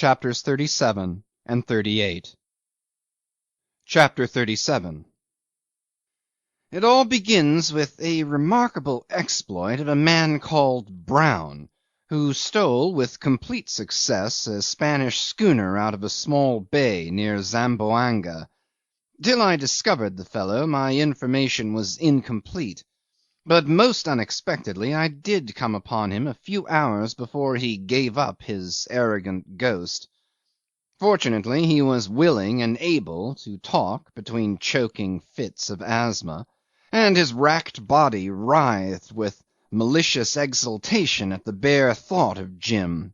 Chapters 37 and 38. Chapter 37. It all begins with a remarkable exploit of a man called Brown, who stole with complete success a Spanish schooner out of a small bay near Zamboanga. Till I discovered the fellow, my information was incomplete, but most unexpectedly I did come upon him a few hours before he gave up his arrogant ghost. Fortunately he was willing and able to talk between choking fits of asthma, and his racked body writhed with malicious exultation at the bare thought of Jim.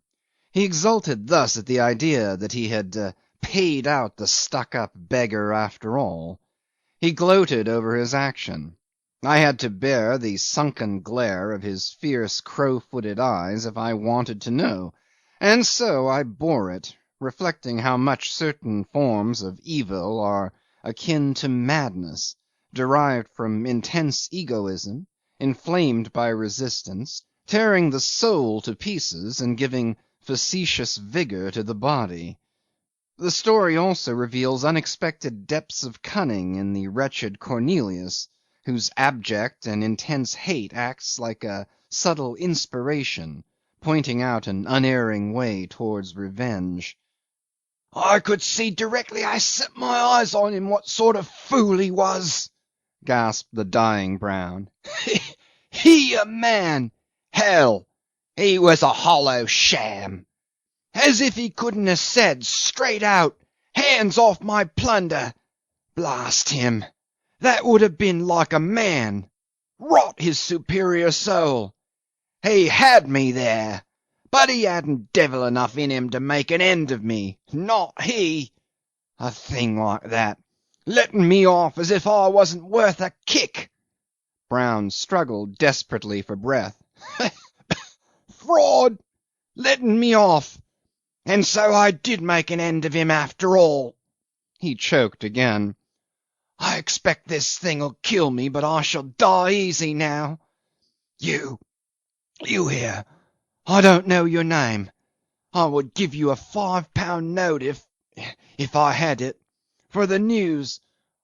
He exulted thus at the idea that he had paid out the stuck-up beggar after all. He gloated over his action. I had to bear the sunken glare of his fierce crow-footed eyes if I wanted to know, and so I bore it, reflecting how much certain forms of evil are akin to madness, derived from intense egoism, inflamed by resistance, tearing the soul to pieces and giving facetious vigour to the body. The story also reveals unexpected depths of cunning in the wretched Cornelius, whose abject and intense hate acts like a subtle inspiration, pointing out an unerring way towards revenge. "I could see directly I set my eyes on him what sort of fool he was," gasped the dying Brown. "He a man! Hell! He was a hollow sham. As if he couldn't have said straight out, 'Hands off my plunder!' Blast him! That would have been like a man. Rot his superior soul! He had me there, but he hadn't devil enough in him to make an end of me. Not he! A thing like that, letting me off as if I wasn't worth a kick." Brown struggled desperately for breath. "Fraud! Letting me off! And so I did make an end of him after all." He choked again. "I expect this thing'll kill me, but I shall die easy now. You here, I don't know your name. I would give you a £5 note if I had it, for the news,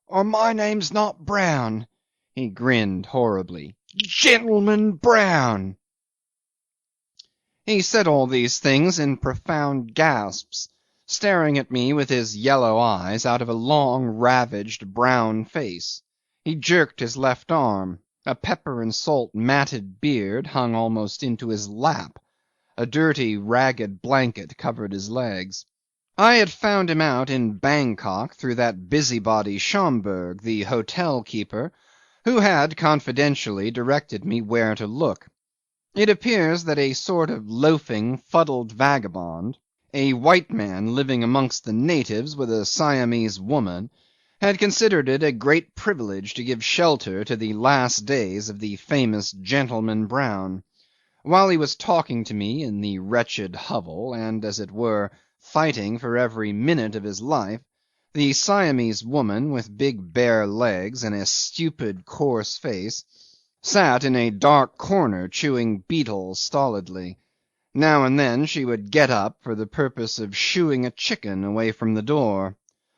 or my name's not Brown." He grinned horribly. "Gentleman Brown." He said all these things in profound gasps, staring at me with his yellow eyes out of a long ravaged brown face. He jerked his left arm. A pepper and salt matted beard hung almost into his lap. A dirty ragged blanket covered his legs. I had found him out in Bangkok through that busybody Schomberg, the hotel keeper, who had confidentially directed me where to look. It appears that a sort of loafing, fuddled vagabond, a white man living amongst the natives with a Siamese woman, had considered it a great privilege to give shelter to the last days of the famous Gentleman Brown. While he was talking to me in the wretched hovel, and, as it were, fighting for every minute of his life, the Siamese woman with big bare legs and a stupid coarse face sat in a dark corner chewing beetles stolidly. Now and then she would get up for the purpose of shooing a chicken away from the door.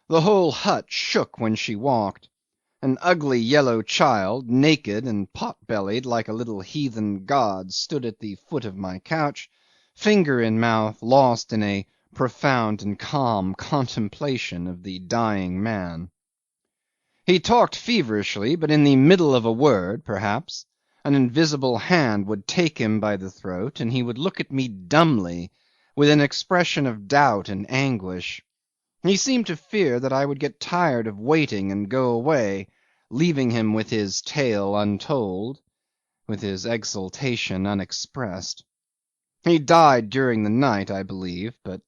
The whole hut shook when she walked. An ugly yellow child, naked and pot-bellied like a little heathen god, stood at the foot of my couch, finger in mouth, lost in a profound and calm contemplation of the dying man. He talked feverishly, but in the middle of a word, perhaps, an invisible hand would take him by the throat, and he would look at me dumbly, with an expression of doubt and anguish. He seemed to fear that I would get tired of waiting and go away, leaving him with his tale untold, with his exultation unexpressed. He died during the night, I believe, but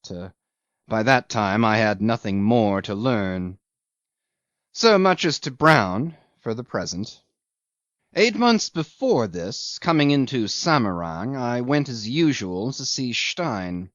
by that time I had nothing more to learn. So much as to Brown for the present. 8 months before this, coming into Samarang, I went as usual to see Stein.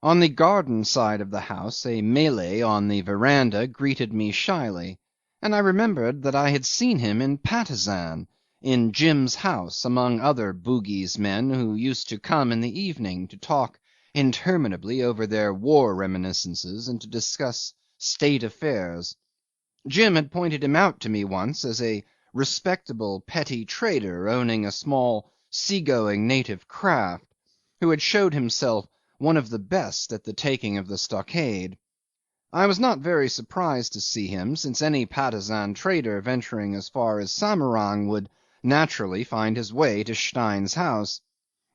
On the garden side of the house a Malay on the verandah greeted me shyly, and I remembered that I had seen him in Patusan, in Jim's house, among other Bugis men who used to come in the evening to talk interminably over their war reminiscences and to discuss state affairs. Jim had pointed him out to me once as a respectable petty trader owning a small sea-going native craft, who had showed himself one of the best at the taking of the stockade. I was not very surprised to see him, since any Patusan trader venturing as far as Samarang would naturally find his way to Stein's house.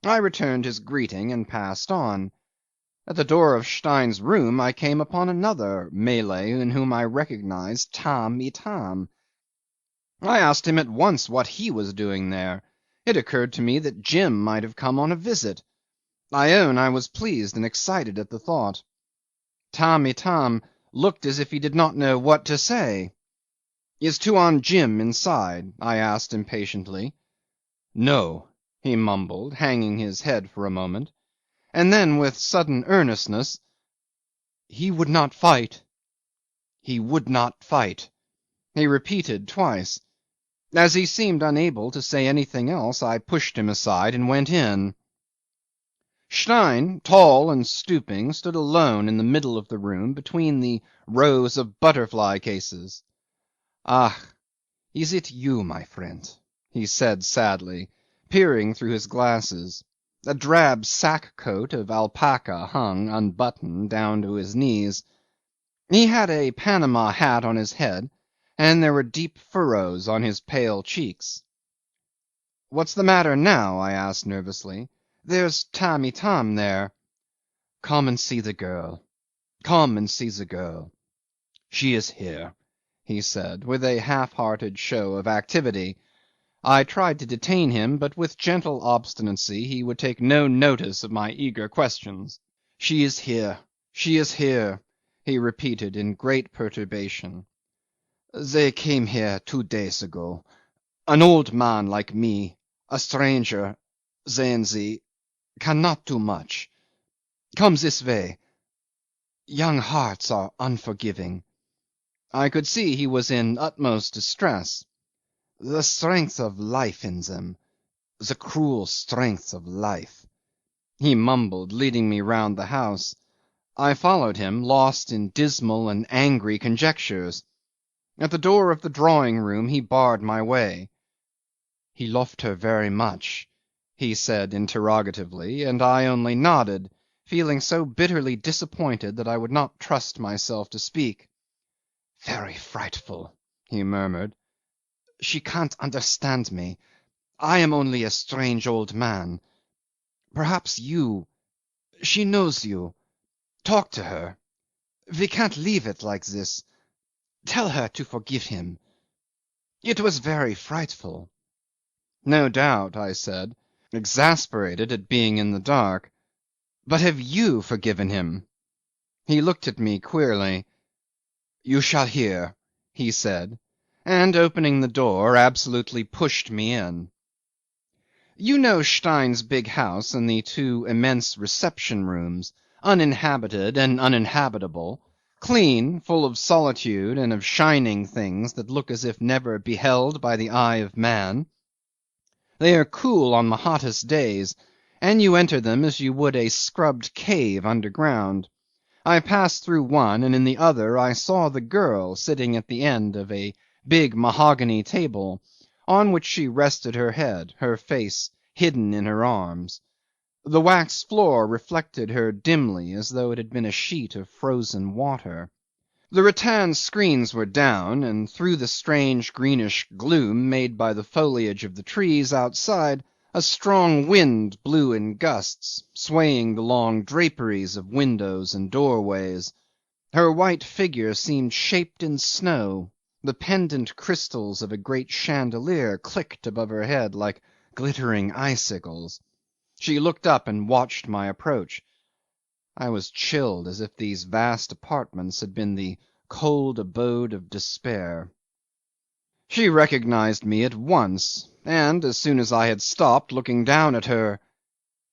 I returned his greeting and passed on. At the door of Stein's room I came upon another Malay in whom I recognized Tamb' Itam. I asked him at once what he was doing there. It occurred to me that Jim might have come on a visit. I own I was pleased and excited at the thought. Tamb' Itam looked as if he did not know what to say. "Is Tuan Jim inside?" I asked impatiently. "No," he mumbled, hanging his head for a moment, and then with sudden earnestness, "He would not fight. He would not fight," he repeated twice. As he seemed unable to say anything else, I pushed him aside and went in. Stein, tall and stooping, stood alone in the middle of the room between the rows of butterfly cases. "Ah, is it you, my friend?" he said sadly, peering through his glasses. A drab sack coat of alpaca hung, unbuttoned, down to his knees. He had a Panama hat on his head, and there were deep furrows on his pale cheeks. "What's the matter now?" I asked nervously. "There's Tamb' Itam there." "Come and see the girl. Come and see the girl. She is here," he said, with a half-hearted show of activity. I tried to detain him, but with gentle obstinacy he would take no notice of my eager questions. "She is here. She is here," he repeated in great perturbation. "They came here 2 days ago. An old man like me, a stranger, they and thee, cannot do much. Come this way. Young hearts are unforgiving." I could see he was in utmost distress. "The strength of life in them, the cruel strength of life," he mumbled, leading me round the house. I followed him, lost in dismal and angry conjectures. At the door of the drawing room he barred my way. "He loved her very much?" he said interrogatively, and I only nodded, feeling so bitterly disappointed that I would not trust myself to speak. "Very frightful," he murmured. "She can't understand me. I am only a strange old man. Perhaps you she knows you. Talk to her. We can't leave it like this. Tell her to forgive him. It was very frightful." "No doubt," I said, exasperated at being in the dark. "But have you forgiven him?" He looked at me queerly. "You shall hear," he said, and opening the door, absolutely pushed me in. You know Stein's big house and the 2 immense reception rooms, uninhabited and uninhabitable, clean, full of solitude and of shining things that look as if never beheld by the eye of man. They are cool on the hottest days, and you enter them as you would a scrubbed cave underground. I passed through one, and in the other I saw the girl sitting at the end of a big mahogany table, on which she rested her head, her face hidden in her arms. The waxed floor reflected her dimly as though it had been a sheet of frozen water. The rattan screens were down, and through the strange greenish gloom made by the foliage of the trees outside a strong wind blew in gusts, swaying the long draperies of windows and doorways. Her white figure seemed shaped in snow. The pendant crystals of a great chandelier clicked above her head like glittering icicles. She looked up and watched my approach. I was chilled as if these vast apartments had been the cold abode of despair. She recognized me at once, and as soon as I had stopped looking down at her,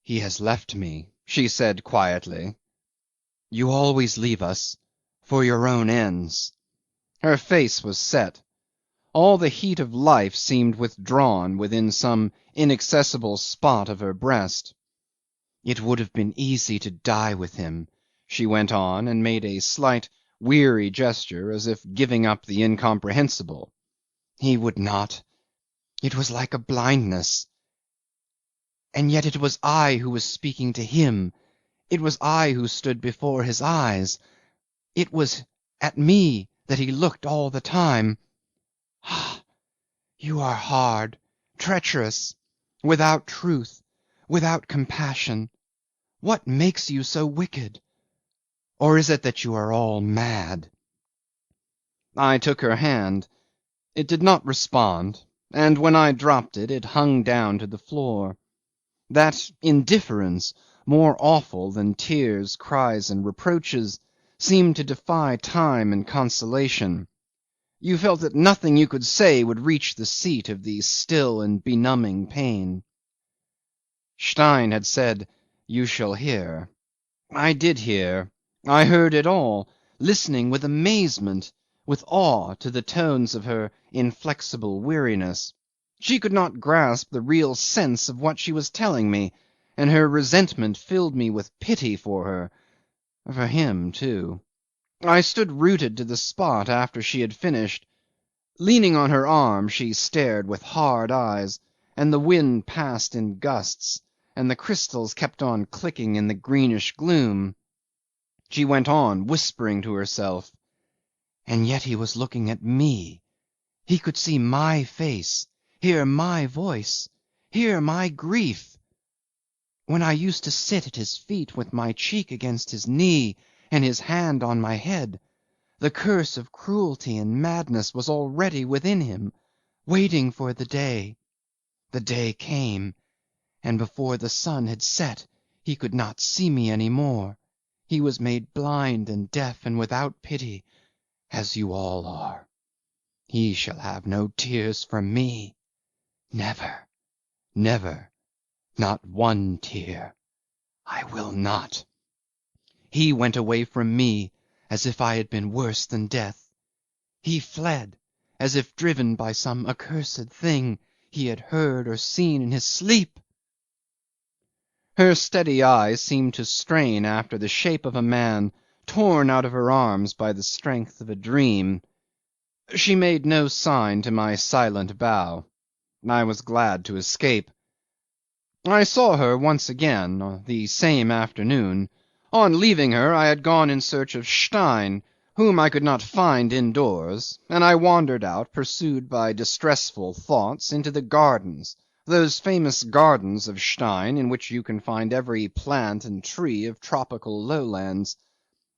"He has left me," she said quietly. "You always leave us for your own ends." Her face was set. All the heat of life seemed withdrawn within some inaccessible spot of her breast. It would have been easy to die with him, she went on, and made a slight weary gesture as if giving up the incomprehensible. He would not. It was like a blindness. And yet it was I who was speaking to him. It was I who stood before his eyes. It was at me that he looked all the time. Ah, you are hard, treacherous, without truth, without compassion. What makes you so wicked? Or is it that you are all mad? I took her hand. It did not respond, and when I dropped it, it hung down to the floor. That indifference, more awful than tears, cries, and reproaches, seemed to defy time and consolation. You felt that nothing you could say would reach the seat of the still and benumbing pain. Stein had said, "You shall hear." I did hear. I heard it all, listening with amazement, with awe, to the tones of her inflexible weariness. She could not grasp the real sense of what she was telling me, and her resentment filled me with pity for her, for him too. I stood rooted to the spot after she had finished. Leaning on her arm, she stared with hard eyes, and the wind passed in gusts, and the crystals kept on clicking in the greenish gloom. She went on, whispering to herself, and yet he was looking at me. He could see my face, hear my voice, hear my grief. When I used to sit at his feet with my cheek against his knee and his hand on my head, the curse of cruelty and madness was already within him, waiting for the day. The day came, and before the sun had set he could not see me any more. He was made blind and deaf and without pity, as you all are. He shall have no tears from me. Never, never, not one tear. I will not. He went away from me as if I had been worse than death. He fled as if driven by some accursed thing he had heard or seen in his sleep. Her steady eyes seemed to strain after the shape of a man torn out of her arms by the strength of a dream. She made no sign to my silent bow. I was glad to escape. I saw her once again the same afternoon. On leaving her I had gone in search of Stein, whom I could not find indoors, and I wandered out, pursued by distressful thoughts, into the gardens, those famous gardens of Stein in which you can find every plant and tree of tropical lowlands.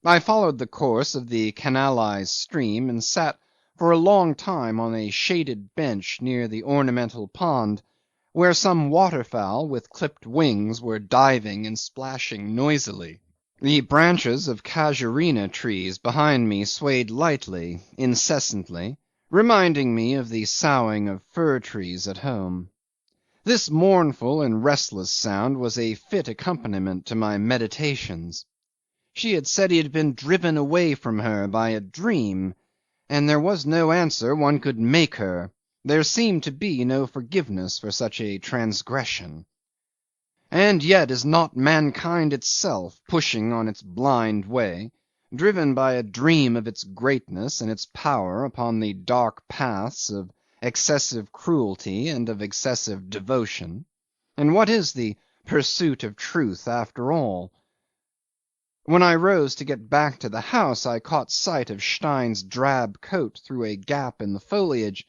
I followed the course of the canalised stream and sat for a long time on a shaded bench near the ornamental pond, where some waterfowl with clipped wings were diving and splashing noisily. The branches of casuarina trees behind me swayed lightly, incessantly, reminding me of the soughing of fir trees at home. This mournful and restless sound was a fit accompaniment to my meditations. She had said he had been driven away from her by a dream, and there was no answer one could make her. There seemed to be no forgiveness for such a transgression. And yet is not mankind itself, pushing on its blind way, driven by a dream of its greatness and its power upon the dark paths of excessive cruelty and of excessive devotion? And what is the pursuit of truth after all? When I rose to get back to the house I caught sight of Stein's drab coat through a gap in the foliage,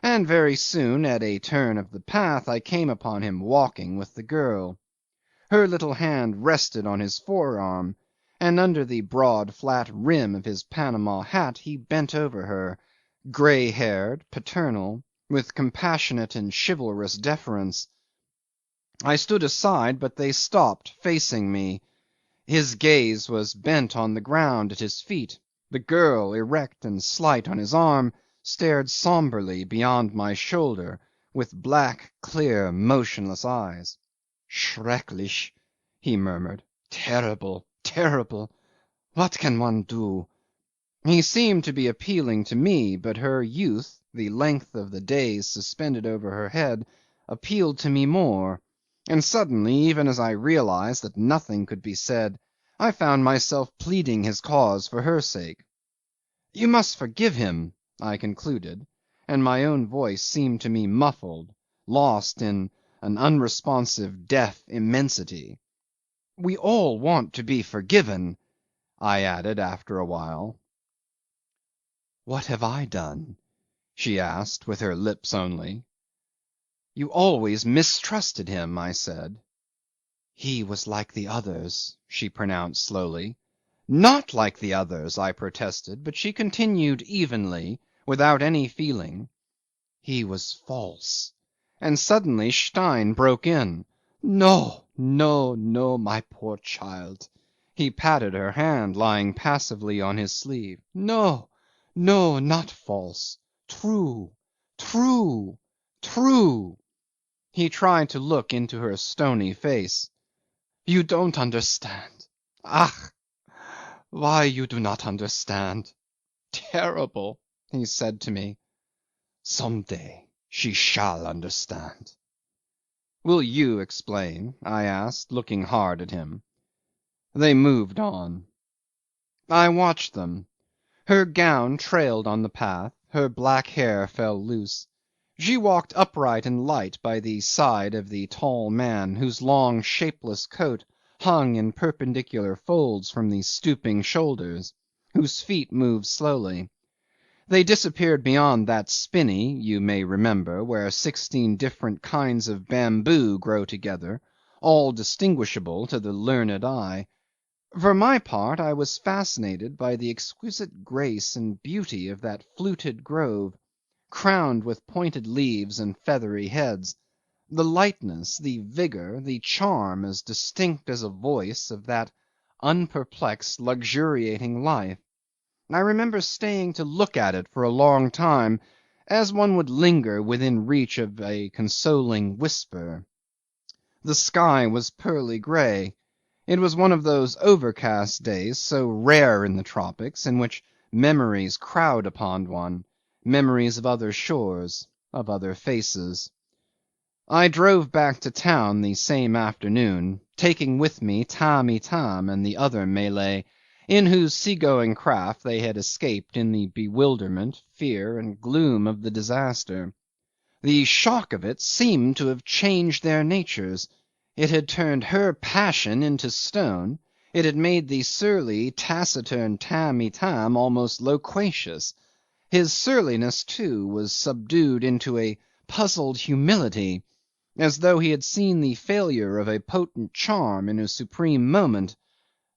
and very soon at a turn of the path I came upon him walking with the girl. Her little hand rested on his forearm, and under the broad flat rim of his Panama hat he bent over her, grey haired, paternal, with compassionate and chivalrous deference. I stood aside, but they stopped, facing me. His gaze was bent on the ground at his feet. The girl, erect and slight on his arm, stared sombrely beyond my shoulder, with black, clear, motionless eyes. "Schrecklich," he murmured. "Terrible, terrible. What can one do?" He seemed to be appealing to me, but her youth, the length of the days suspended over her head, appealed to me more. And suddenly, even as I realized that nothing could be said, I found myself pleading his cause for her sake. "You must forgive him," I concluded, and my own voice seemed to me muffled, lost in an unresponsive deaf immensity. "We all want to be forgiven," I added after a while. "What have I done?" she asked with her lips only. "You always mistrusted him," I said. "He was like the others," she pronounced slowly. "Not like the others," I protested, but she continued evenly, without any feeling. "He was false." And suddenly Stein broke in. "No, no, no, my poor child." He patted her hand lying passively on his sleeve. "No, no, not false. True, true, true." He tried to look into her stony face. "You don't understand. Ach, why you do not understand. Terrible," he said to me. "Some day she shall understand." "Will you explain?" I asked, looking hard at him. They moved on. I watched them. Her gown trailed on the path, her black hair fell loose. She walked upright and light by the side of the tall man, whose long shapeless coat hung in perpendicular folds from the stooping shoulders, whose feet moved slowly. They disappeared beyond that spinney, you may remember, where 16 different kinds of bamboo grow together, all distinguishable to the learned eye. For my part, I was fascinated by the exquisite grace and beauty of that fluted grove, crowned with pointed leaves and feathery heads, the lightness, the vigour, the charm as distinct as a voice of that unperplexed luxuriating life. I remember staying to look at it for a long time, as one would linger within reach of a consoling whisper. The sky was pearly grey. It was one of those overcast days so rare in the tropics, in which memories crowd upon one, memories of other shores, of other faces. I drove back to town the same afternoon, taking with me Tamb' Itam and the other Malay, in whose sea-going craft they had escaped in the bewilderment, fear, and gloom of the disaster. The shock of it seemed to have changed their natures. It had turned her passion into stone; it had made the surly, taciturn Tamb' Itam almost loquacious. His surliness, too, was subdued into a puzzled humility, as though he had seen the failure of a potent charm in a supreme moment.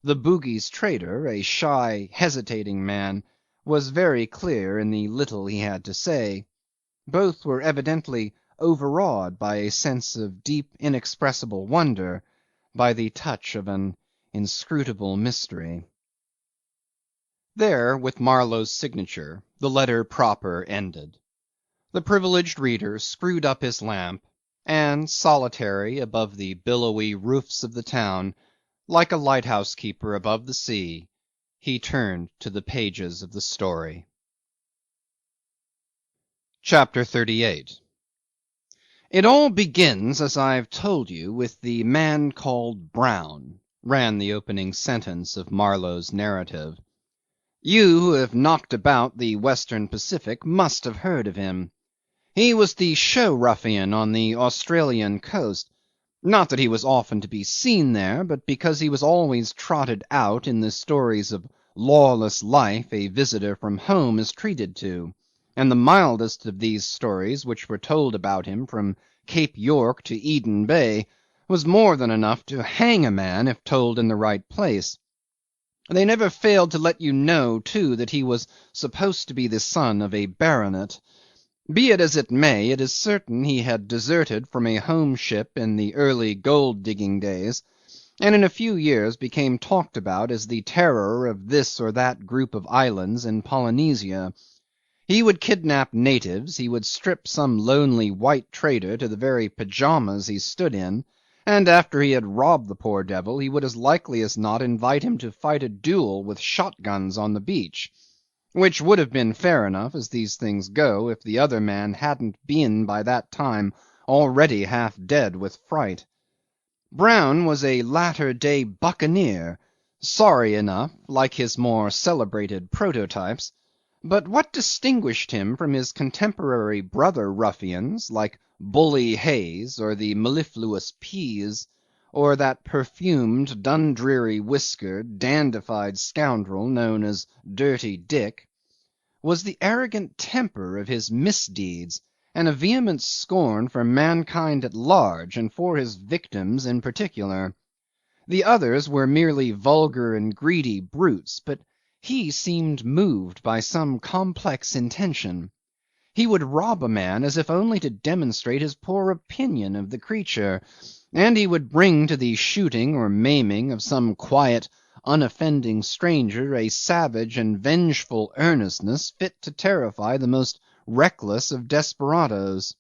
The Bugis trader, a shy, hesitating man, was very clear in the little he had to say. Both were evidently overawed by a sense of deep inexpressible wonder, by the touch of an inscrutable mystery. There, with Marlow's signature, the letter proper ended. The privileged reader screwed up his lamp, and, solitary above the billowy roofs of the town, like a lighthouse keeper above the sea, he turned to the pages of the story. Chapter 38. "It all begins, as I've told you, with the man called Brown," ran the opening sentence of Marlow's narrative. "You who have knocked about the Western Pacific must have heard of him. He was the show ruffian on the Australian coast; not that he was often to be seen there, but because he was always trotted out in the stories of lawless life a visitor from home is treated to, and the mildest of these stories which were told about him from Cape York to Eden Bay was more than enough to hang a man if told in the right place. They never failed to let you know, too, that he was supposed to be the son of a baronet. Be it as it may, it is certain he had deserted from a home ship in the early gold digging days, and in a few years became talked about as the terror of this or that group of islands in Polynesia. He would kidnap natives, he would strip some lonely white trader to the very pyjamas he stood in, and after he had robbed the poor devil he would as likely as not invite him to fight a duel with shotguns on the beach, which would have been fair enough as these things go if the other man hadn't been by that time already half dead with fright. Brown was a latter-day buccaneer, sorry enough, like his more celebrated prototypes, but what distinguished him from his contemporary brother ruffians, like Bully Hayes or the mellifluous Pease, or that perfumed, Dundreary-whiskered, dandified scoundrel known as Dirty Dick, was the arrogant temper of his misdeeds and a vehement scorn for mankind at large and for his victims in particular. The others were merely vulgar and greedy brutes, but he seemed moved by some complex intention. He would rob a man as if only to demonstrate his poor opinion of the creature, and he would bring to the shooting or maiming of some quiet, unoffending stranger a savage and vengeful earnestness fit to terrify the most reckless of desperadoes.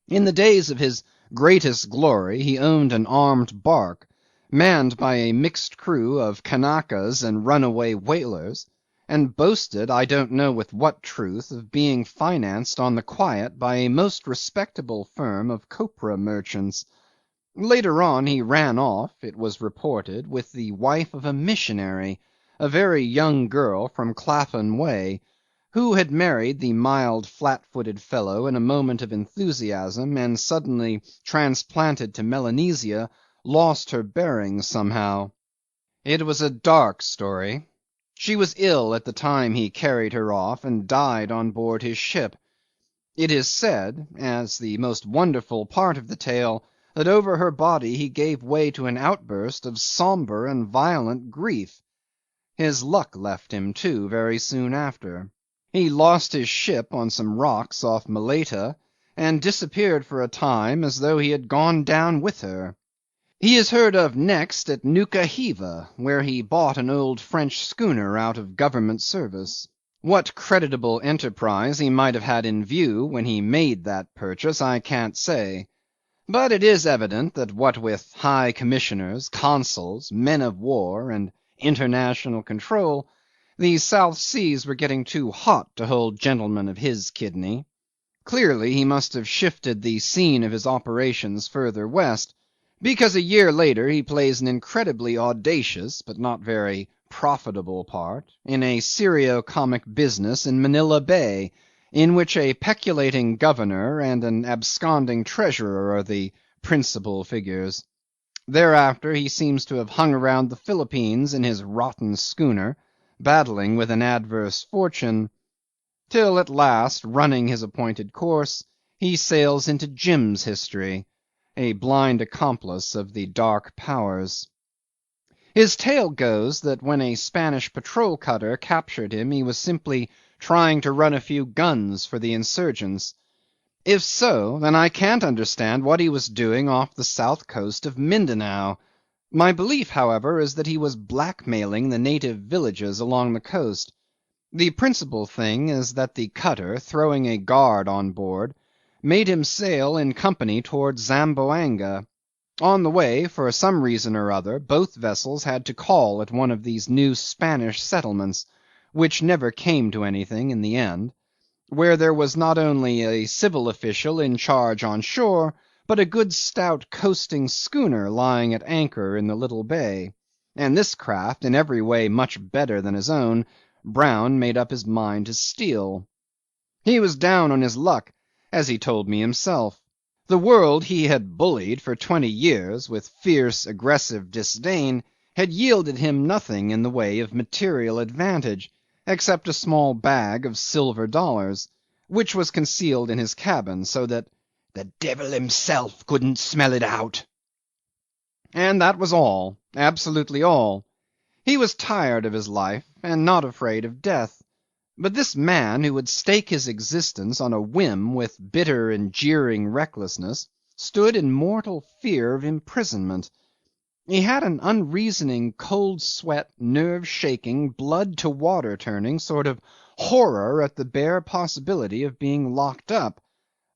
In the days of his greatest glory he owned an armed bark, manned by a mixed crew of Kanakas and runaway whalers, and boasted, I don't know with what truth, of being financed on the quiet by a most respectable firm of copra merchants. Later on he ran off, it was reported, with the wife of a missionary, a very young girl from Clapham Way, who had married the mild flat-footed fellow in a moment of enthusiasm, and suddenly transplanted to Melanesia, lost her bearings somehow. It was a dark story. She was ill at the time he carried her off, and died on board his ship. It is said, as the most wonderful part of the tale, that over her body he gave way to an outburst of sombre and violent grief. His luck left him, too, very soon after. He lost his ship on some rocks off Malaita, and disappeared for a time as though he had gone down with her. He is heard of next at Nuka Hiva, where he bought an old French schooner out of government service. What creditable enterprise he might have had in view when he made that purchase I can't say, but it is evident that what with high commissioners, consuls, men of war, and international control, the South Seas were getting too hot to hold gentlemen of his kidney. Clearly he must have shifted the scene of his operations further west, because a year later he plays an incredibly audacious but not very profitable part in a serio-comic business in Manila Bay, in which a peculating governor and an absconding treasurer are the principal figures. Thereafter he seems to have hung around the Philippines in his rotten schooner, battling with an adverse fortune, till at last, running his appointed course, he sails into Jim's history, a blind accomplice of the dark powers. His tale goes that when a Spanish patrol cutter captured him he was simply trying to run a few guns for the insurgents. If so, then I can't understand what he was doing off the south coast of Mindanao. My belief, however, is that he was blackmailing the native villages along the coast. The principal thing is that the cutter, throwing a guard on board, made him sail in company towards Zamboanga. On the way, for some reason or other, both vessels had to call at one of these new Spanish settlements, which never came to anything in the end, where there was not only a civil official in charge on shore, but a good stout coasting schooner lying at anchor in the little bay; and this craft, in every way much better than his own, Brown made up his mind to steal. He was down on his luck, as he told me himself. The world he had bullied for 20 years with fierce aggressive disdain had yielded him nothing in the way of material advantage, except a small bag of silver dollars, which was concealed in his cabin, so that "the devil himself couldn't smell it out." And that was all, absolutely all. He was tired of his life, and not afraid of death. But this man, who would stake his existence on a whim with bitter and jeering recklessness, stood in mortal fear of imprisonment. He had an unreasoning, cold sweat, nerve shaking, blood to water turning sort of horror at the bare possibility of being locked up,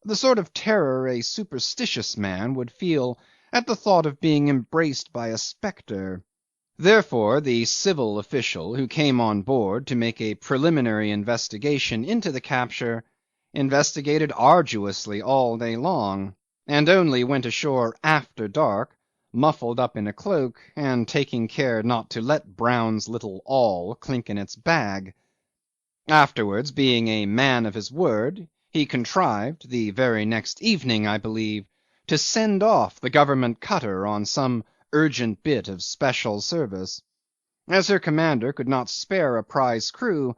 the sort of terror a superstitious man would feel at the thought of being embraced by a spectre. Therefore the civil official who came on board to make a preliminary investigation into the capture investigated arduously all day long, and only went ashore after dark, muffled up in a cloak, and taking care not to let Brown's little awl clink in its bag. Afterwards, being a man of his word, he contrived, the very next evening I believe, to send off the government cutter on some urgent bit of special service. As her commander could not spare a prize crew,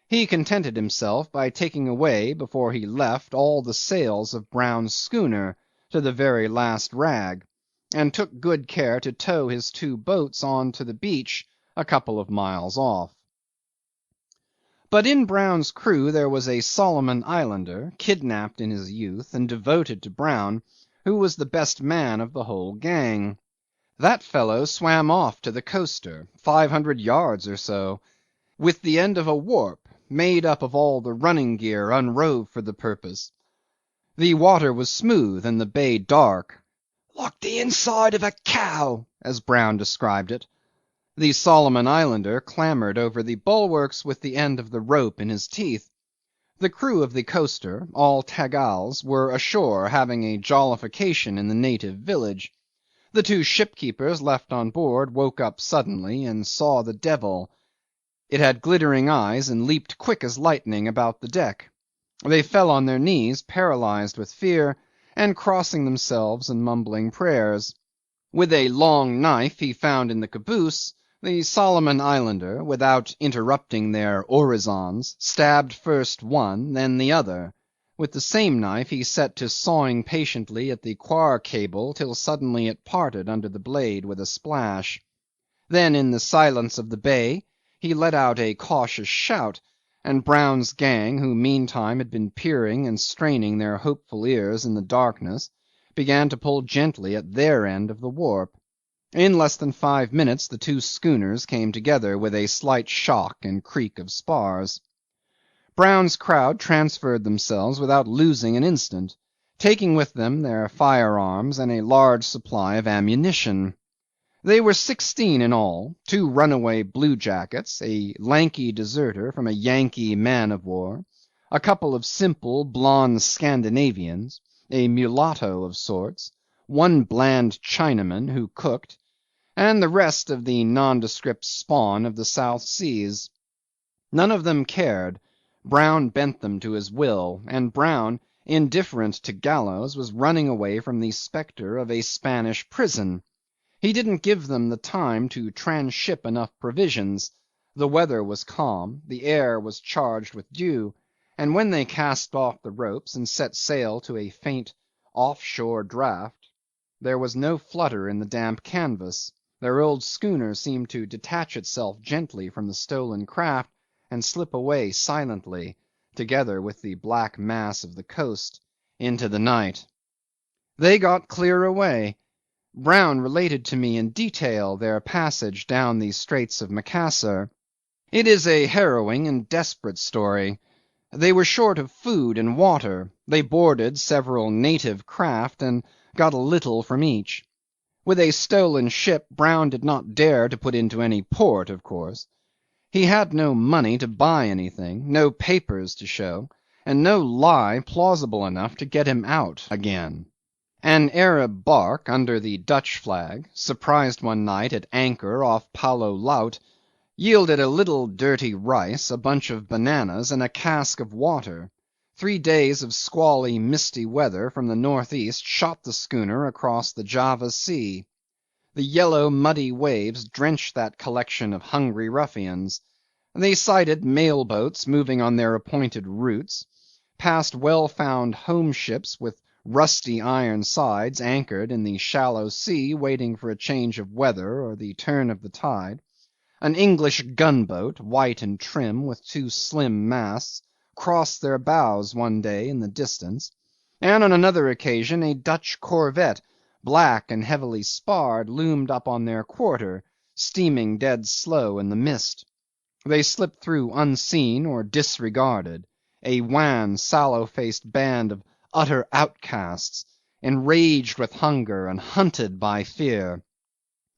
he contented himself by taking away before he left all the sails of Brown's schooner to the very last rag, and took good care to tow his 2 boats on to the beach a couple of miles off. But in Brown's crew there was a Solomon Islander, kidnapped in his youth and devoted to Brown, who was the best man of the whole gang. That fellow swam off to the coaster, 500 yards or so, with the end of a warp, made up of all the running gear unrove for the purpose. The water was smooth and the bay dark, "like the inside of a cow," as Brown described it. The Solomon Islander clambered over the bulwarks with the end of the rope in his teeth. The crew of the coaster, all Tagals, were ashore having a jollification in the native village. The 2 shipkeepers left on board woke up suddenly and saw the devil. It had glittering eyes and leaped quick as lightning about the deck. They fell on their knees, paralysed with fear, and crossing themselves and mumbling prayers. With a long knife he found in the caboose, the Solomon Islander, without interrupting their orisons, stabbed first one, then the other. With the same knife he set to sawing patiently at the quar cable till suddenly it parted under the blade with a splash. Then in the silence of the bay he let out a cautious shout, and Brown's gang, who meantime had been peering and straining their hopeful ears in the darkness, began to pull gently at their end of the warp. In less than 5 minutes the 2 schooners came together with a slight shock and creak of spars. Brown's crowd transferred themselves without losing an instant, taking with them their firearms and a large supply of ammunition. They were 16 in all, 2 runaway bluejackets, a lanky deserter from a Yankee man-of-war, a couple of simple blonde Scandinavians, a mulatto of sorts, 1 bland Chinaman who cooked, and the rest of the nondescript spawn of the South Seas. None of them cared. Brown bent them to his will, and Brown, indifferent to gallows, was running away from the spectre of a Spanish prison. He didn't give them the time to transship enough provisions. The weather was calm, the air was charged with dew, and when they cast off the ropes and set sail to a faint off-shore draught, there was no flutter in the damp canvas. Their old schooner seemed to detach itself gently from the stolen craft and slip away silently, together with the black mass of the coast, into the night. They got clear away. Brown related to me in detail their passage down the Straits of Macassar. It is a harrowing and desperate story. They were short of food and water. They boarded several native craft and got a little from each. With a stolen ship Brown did not dare to put into any port, of course. He had no money to buy anything, no papers to show, and no lie plausible enough to get him out again. An Arab barque under the Dutch flag, surprised one night at anchor off Palo Laut, yielded a little dirty rice, a bunch of bananas, and a cask of water. 3 days of squally, misty weather from the northeast shot the schooner across the Java Sea. The yellow, muddy waves drenched that collection of hungry ruffians. They sighted mail boats moving on their appointed routes, passed well-found home ships with rusty iron sides anchored in the shallow sea waiting for a change of weather or the turn of the tide. An English gunboat, white and trim, with 2 slim masts, crossed their bows one day in the distance, and on another occasion a Dutch corvette, black and heavily sparred, loomed up on their quarter, steaming dead slow in the mist. They slipped through unseen or disregarded, a wan, sallow-faced band of utter outcasts, enraged with hunger and hunted by fear.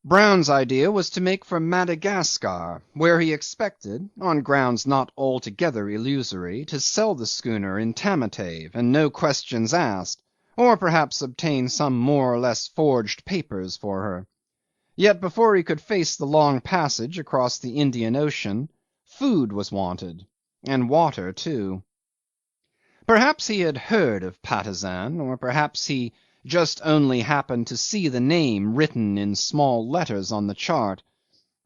Brown's idea was to make for Madagascar, where he expected, on grounds not altogether illusory, to sell the schooner in Tamatave, and no questions asked, or perhaps obtain some more or less forged papers for her. Yet before he could face the long passage across the Indian Ocean, food was wanted, and water too. Perhaps he had heard of Patusan, or perhaps he just only happened to see the name written in small letters on the chart,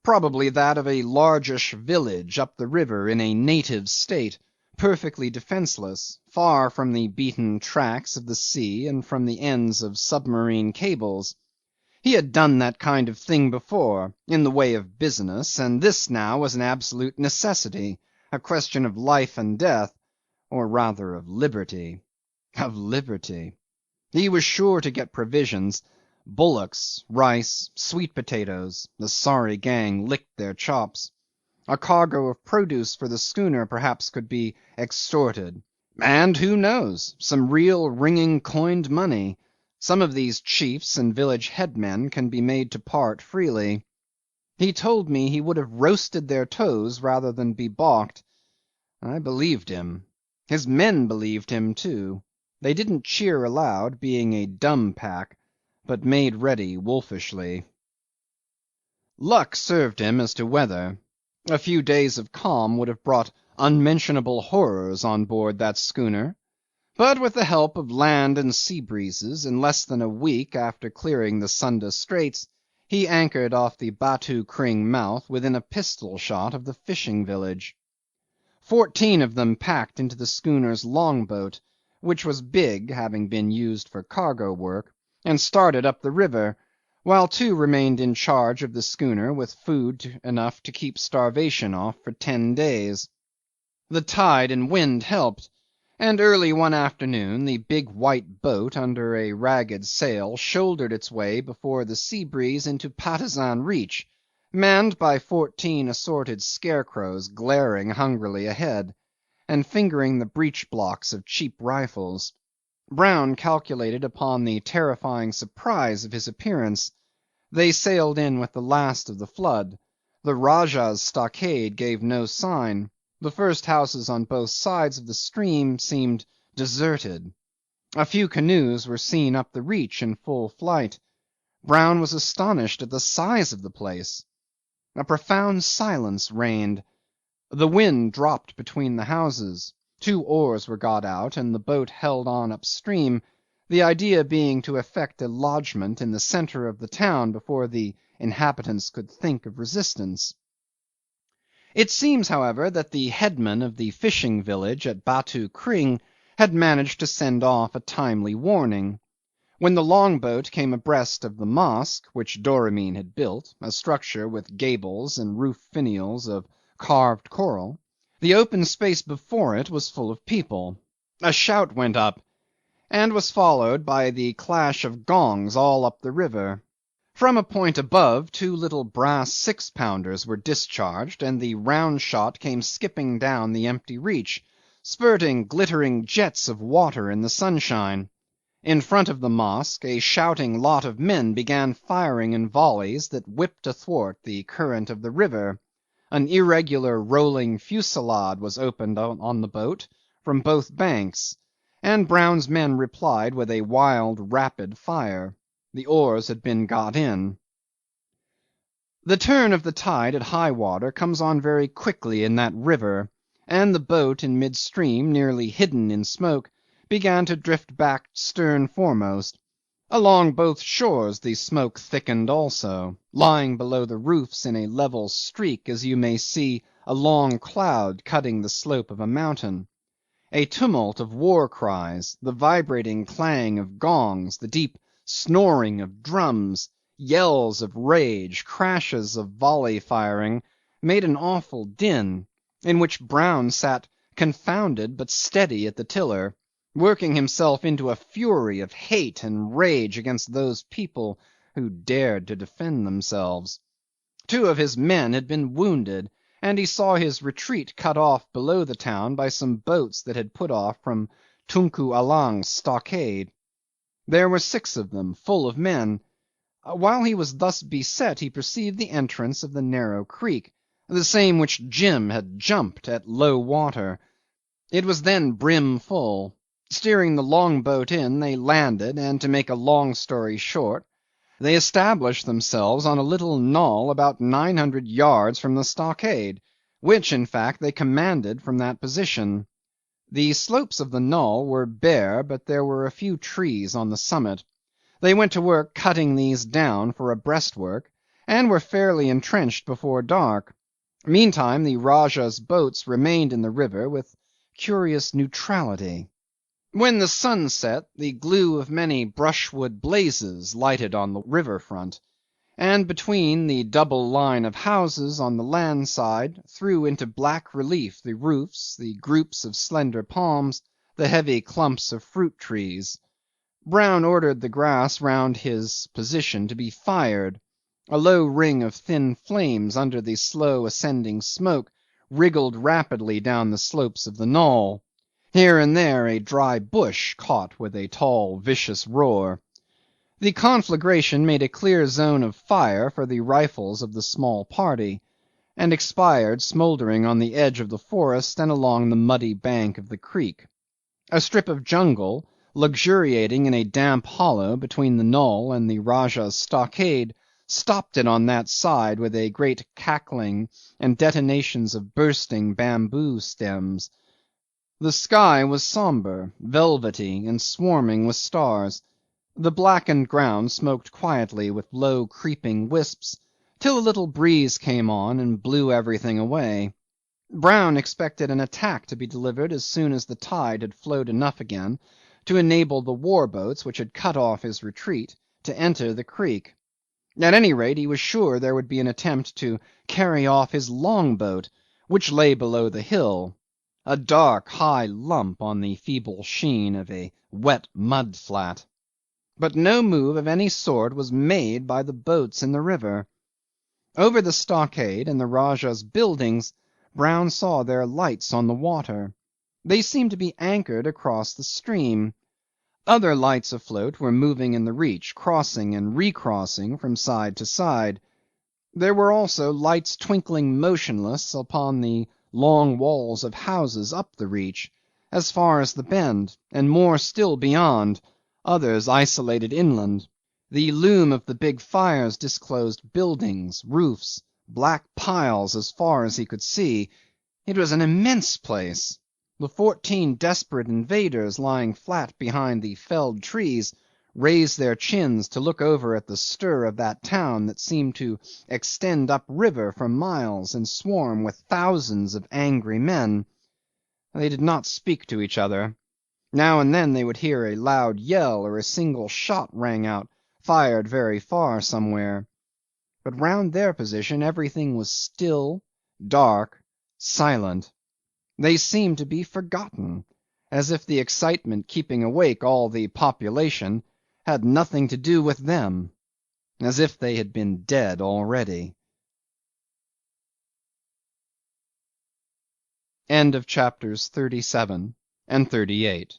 probably that of a largish village up the river in a native state, perfectly defenceless, far from the beaten tracks of the sea and from the ends of submarine cables. He had done that kind of thing before, in the way of business, and this now was an absolute necessity, a question of life and death, or rather of liberty. Of liberty. He was sure to get provisions, bullocks, rice, sweet potatoes. The sorry gang licked their chops. A cargo of produce for the schooner perhaps could be extorted. And who knows? Some real ringing coined money. Some of these chiefs and village headmen can be made to part freely. He told me he would have roasted their toes rather than be balked. I believed him. His men believed him too. They didn't cheer aloud, being a dumb pack, but made ready wolfishly. Luck served him as to weather. A few days of calm would have brought unmentionable horrors on board that schooner, but with the help of land and sea breezes, in less than a week after clearing the Sunda Straits, he anchored off the Batu Kring mouth within a pistol shot of the fishing village. 14 of them packed into the schooner's longboat, which was big, having been used for cargo work, and started up the river, while 2 remained in charge of the schooner with food enough to keep starvation off for 10 days. The tide and wind helped, and early one afternoon the big white boat under a ragged sail shouldered its way before the sea breeze into Patusan Reach, manned by 14 assorted scarecrows glaring hungrily ahead, and fingering the breech blocks of cheap rifles. Brown calculated upon the terrifying surprise of his appearance. They sailed in with the last of the flood. The Rajah's stockade gave no sign. The first houses on both sides of the stream seemed deserted. A few canoes were seen up the reach in full flight. Brown was astonished at the size of the place. A profound silence reigned. The wind dropped between the houses. 2 oars were got out and the boat held on upstream, the idea being to effect a lodgment in the centre of the town before the inhabitants could think of resistance. It seems, however, that the headman of the fishing village at Batu Kring had managed to send off a timely warning. When the longboat came abreast of the mosque, which Doramin had built, a structure with gables and roof finials of carved coral, the open space before it was full of people. A shout went up, and was followed by the clash of gongs all up the river. From a point above 2 little brass 6-pounders were discharged, and the round shot came skipping down the empty reach, spurting glittering jets of water in the sunshine. In front of the mosque a shouting lot of men began firing in volleys that whipped athwart the current of the river. An irregular rolling fusillade was opened on the boat from both banks, and Brown's men replied with a wild, rapid fire. The oars had been got in. The turn of the tide at high water comes on very quickly in that river, and the boat in midstream, nearly hidden in smoke, began to drift back stern foremost. Along both shores the smoke thickened also, lying below the roofs in a level streak as you may see a long cloud cutting the slope of a mountain. A tumult of war cries, the vibrating clang of gongs, the deep snoring of drums, yells of rage, crashes of volley firing, made an awful din, in which Brown sat confounded but steady at the tiller, working himself into a fury of hate and rage against those people who dared to defend themselves. 2 of his men had been wounded, and he saw his retreat cut off below the town by some boats that had put off from Tunku Allang's stockade. There were 6 of them, full of men. While he was thus beset he perceived the entrance of the narrow creek, the same which Jim had jumped at low water. It was then brim full. Steering the long boat in, they landed, and to make a long story short, they established themselves on a little knoll about 900 yards from the stockade, which, in fact, they commanded from that position. The slopes of the knoll were bare, but there were a few trees on the summit. They went to work cutting these down for a breastwork, and were fairly entrenched before dark. Meantime the Rajah's boats remained in the river with curious neutrality. When the sun set, the glue of many brushwood blazes lighted on the river front, and between the double line of houses on the land side threw into black relief the roofs, the groups of slender palms, the heavy clumps of fruit trees. Brown ordered the grass round his position to be fired. A low ring of thin flames under the slow ascending smoke wriggled rapidly down the slopes of the knoll. Here and there a dry bush caught with a tall vicious roar. The conflagration made a clear zone of fire for the rifles of the small party, and expired smouldering on the edge of the forest and along the muddy bank of the creek. A strip of jungle, luxuriating in a damp hollow between the knoll and the Rajah's stockade, stopped it on that side with a great cackling and detonations of bursting bamboo stems. The sky was sombre, velvety, and swarming with stars. The blackened ground smoked quietly with low creeping wisps, till a little breeze came on and blew everything away. Brown expected an attack to be delivered as soon as the tide had flowed enough again to enable the war boats which had cut off his retreat to enter the creek. At any rate he was sure there would be an attempt to carry off his long boat, which lay below the hill, a dark high lump on the feeble sheen of a wet mud flat. But no move of any sort was made by the boats in the river. Over the stockade and the Rajah's buildings Brown saw their lights on the water. They seemed to be anchored across the stream. Other lights afloat were moving in the reach, crossing and recrossing from side to side. There were also lights twinkling motionless upon the long walls of houses up the reach, as far as the bend, and more still beyond, others isolated inland. The loom of the big fires disclosed buildings, roofs, black piles as far as he could see. It was an immense place. The 14 desperate invaders lying flat behind the felled trees raised their chins to look over at the stir of that town that seemed to extend up river for miles and swarm with thousands of angry men. They did not speak to each other. Now and then they would hear a loud yell or a single shot rang out, fired very far somewhere. But round their position everything was still, dark, silent. They seemed to be forgotten, as if the excitement keeping awake all the population had nothing to do with them, as if they had been dead already. End of chapters 37 and 38.